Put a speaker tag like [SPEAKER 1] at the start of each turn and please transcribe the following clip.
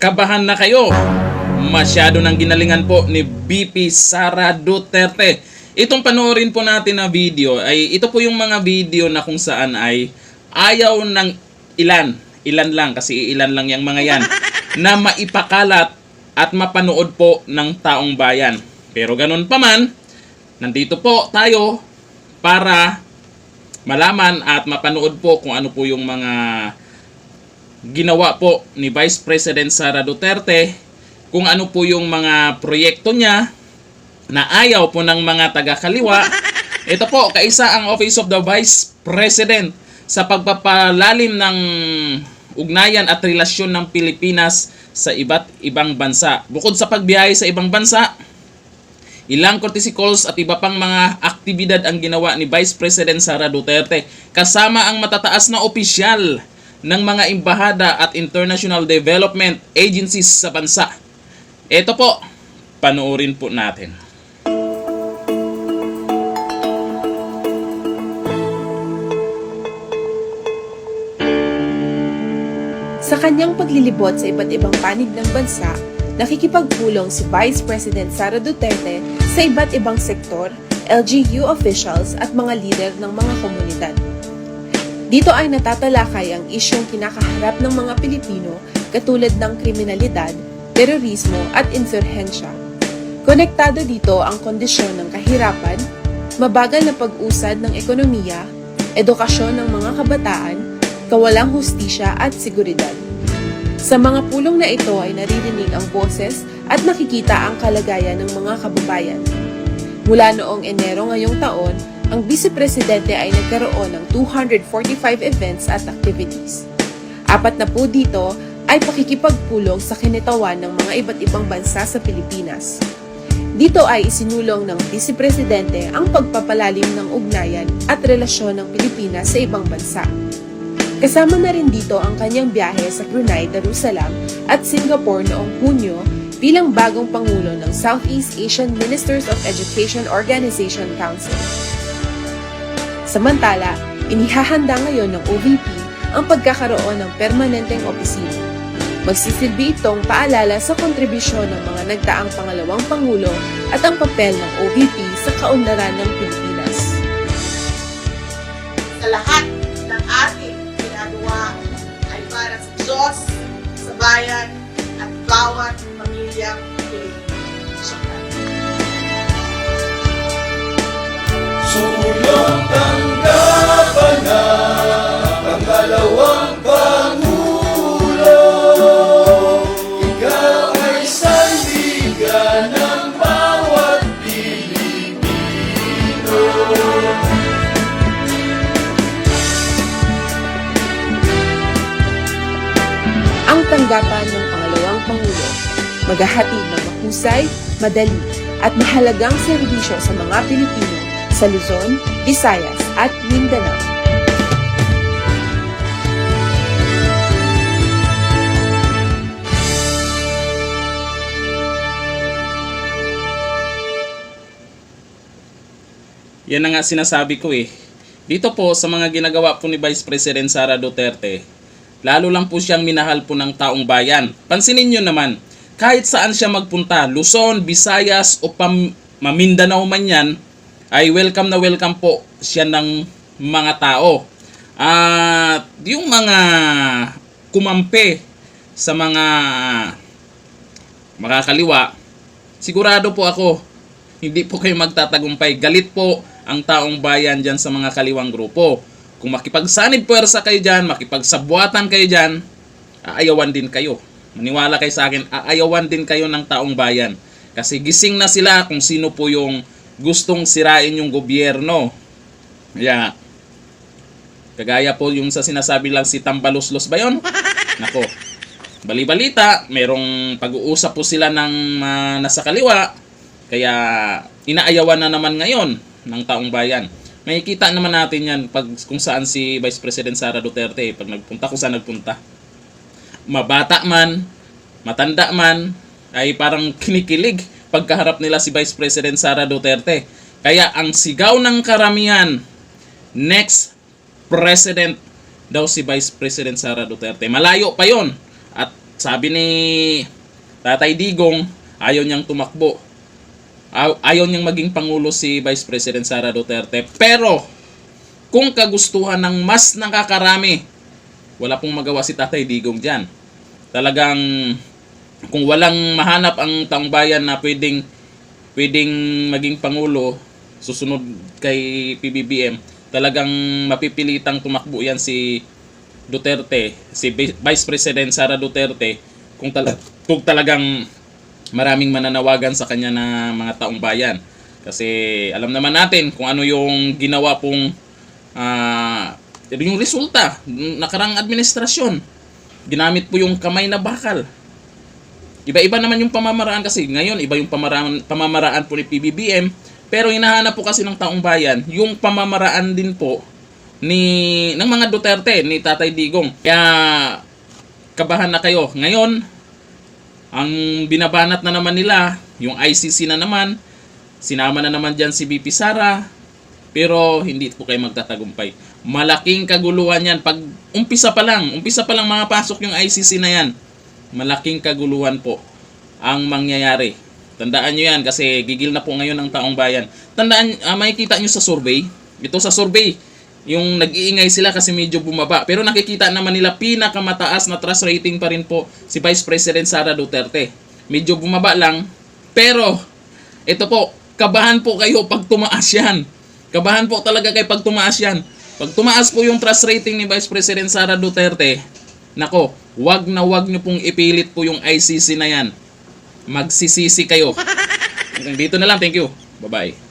[SPEAKER 1] Kabahan na kayo. Masyado nang ginalingan po ni VP Sara Duterte. Itong panoorin po natin na video ay ito po yung mga video na kung saan ay ayaw ng ilan lang kasi ilan lang yung mga yan na maipakalat at mapanood po ng taong bayan. Pero ganun pa man, nandito po tayo para malaman at mapanood po kung ano po yung mga ginawa po ni Vice President Sara Duterte, kung ano po yung mga proyekto niya na ayaw po ng mga taga-kaliwa. Ito po, kaisa ang Office of the Vice President sa pagpapalalim ng ugnayan at relasyon ng Pilipinas sa iba't ibang bansa. Bukod sa pagbiyahe sa ibang bansa, ilang courtesy calls at iba pang mga aktibidad ang ginawa ni Vice President Sara Duterte kasama ang matataas na opisyal ng mga embahada at international development agencies sa bansa. Ito po, panoorin po natin.
[SPEAKER 2] Sa kanyang paglilibot sa iba't ibang panig ng bansa, nakikipagpulong si Vice President Sara Duterte sa iba't ibang sektor, LGU officials at mga lider ng mga komunidad. Dito ay natatalakay ang isyong kinakaharap ng mga Pilipino katulad ng kriminalidad, terorismo at insurhensya. Konektado dito ang kondisyon ng kahirapan, mabagal na pag-usad ng ekonomiya, edukasyon ng mga kabataan, kawalang hustisya at seguridad. Sa mga pulong na ito ay naririnig ang boses at nakikita ang kalagayan ng mga kababayan. Mula noong Enero ngayong taon, ang Vice Presidente ay nagkaroon ng 245 events at activities. 4 na po dito ay pakikipagpulong sa kinatawan ng mga iba't ibang bansa sa Pilipinas. Dito ay isinulong ng Vice Presidente ang pagpapalalim ng ugnayan at relasyon ng Pilipinas sa ibang bansa. Kasama na rin dito ang kanyang biyahe sa Brunei, Darussalam at Singapore noong Hunyo bilang bagong Pangulo ng Southeast Asian Ministers of Education Organization Council. Samantala, inihahanda ngayon ng OVP ang pagkakaroon ng permanenteng opisina. Magsisilbi itong paalala sa kontribusyon ng mga nagdaang pangalawang Pangulo at ang papel ng OVP sa kaunlaran ng Pilipinas.
[SPEAKER 3] Sa lahat ng ating ginagawa ay para sa Diyos, sa bayan, at bawat pamilyang Pilipino.
[SPEAKER 4] Sulong tanggapan na pangalawang Pangulo. Ikaw ay sandigan ng bawat Pilipino.
[SPEAKER 2] Ang tanggapan ng pangalawang Pangulo, maghahatid ng mahusay, madali at mahalagang serbisyo sa mga Pilipino sa Luzon, Visayas at Mindanao.
[SPEAKER 1] Yan na nga sinasabi ko eh. Dito po sa mga ginagawa po ni Vice President Sara Duterte, lalo lang po siyang minahal po ng taong bayan. Pansinin nyo naman, kahit saan siya magpunta, Luzon, Visayas o Mamindanao man yan, ay welcome na welcome po siya ng mga tao. At yung mga kumampi sa mga makakaliwa, sigurado po ako, hindi po kayo magtatagumpay. Galit po ang taong bayan dyan sa mga kaliwang grupo. Kung makipagsanib puwersa kayo dyan, makipagsabwatan kayo dyan, aayawan din kayo. Maniwala kayo sa akin, aayawan din kayo ng taong bayan. Kasi gising na sila kung sino po yung gustong sirain yung gobyerno. Yeah. Kagaya po yung sa sinasabi lang si Tambaluslos ba yun? Nako. Bali-balita, merong pag-uusap po sila ng nasa kaliwa. Kaya inaayawan na naman ngayon ng taong bayan. Makikita naman natin yan pag kung saan si Vice President Sara Duterte pag nagpunta, kung saan nagpunta. Mabata man, matanda man, ay parang kinikilig pagkaharap nila si Vice President Sara Duterte. Kaya ang sigaw ng karamihan, next president daw si Vice President Sara Duterte. Malayo pa yon. At sabi ni Tatay Digong, ayaw niyang tumakbo. Ayaw niyang maging pangulo si Vice President Sara Duterte. Pero kung kagustuhan ng mas nakakarami, wala pong magawa si Tatay Digong dyan. Talagang kung walang mahanap ang taong bayan na pwedeng maging pangulo susunod kay PBBM, talagang mapipilitang tumakbo yan si Duterte, si Vice President Sara Duterte, kung talagang maraming mananawagan sa kanya na mga taong bayan. Kasi alam naman natin kung ano yung ginawa pong yung resulta ng nakarang administrasyon. Ginamit po yung kamay na bakal. Iba-iba naman yung pamamaraan kasi ngayon, iba yung pamamaraan po ni PBBM, pero hinahanap po kasi ng taong bayan yung pamamaraan din po ng mga Duterte, ni Tatay Digong. Kaya kabahan na kayo. Ngayon, ang binabanat na naman nila, yung ICC na naman, sinama na naman dyan si BP Sara, pero hindi po kayo magtatagumpay. Malaking kaguluhan yan. Pag umpisa pa lang mga pasok yung ICC na yan, malaking kaguluhan po ang mangyayari. Tandaan nyo yan kasi gigil na po ngayon ang taong bayan. Tandaan, makikita nyo sa survey. Ito sa survey, yung nag-iingay sila kasi medyo bumaba. Pero nakikita naman nila pinakamataas na trust rating pa rin po si Vice President Sara Duterte. Medyo bumaba lang. Pero, ito po, kabahan po kayo pag tumaas yan. Kabahan po talaga kayo pag tumaas yan. Pag tumaas po yung trust rating ni Vice President Sara Duterte, nako, wag nyo pong ipilit po yung ICC na yan. Magsisisi kayo. Dito na lang, thank you. Bye-bye.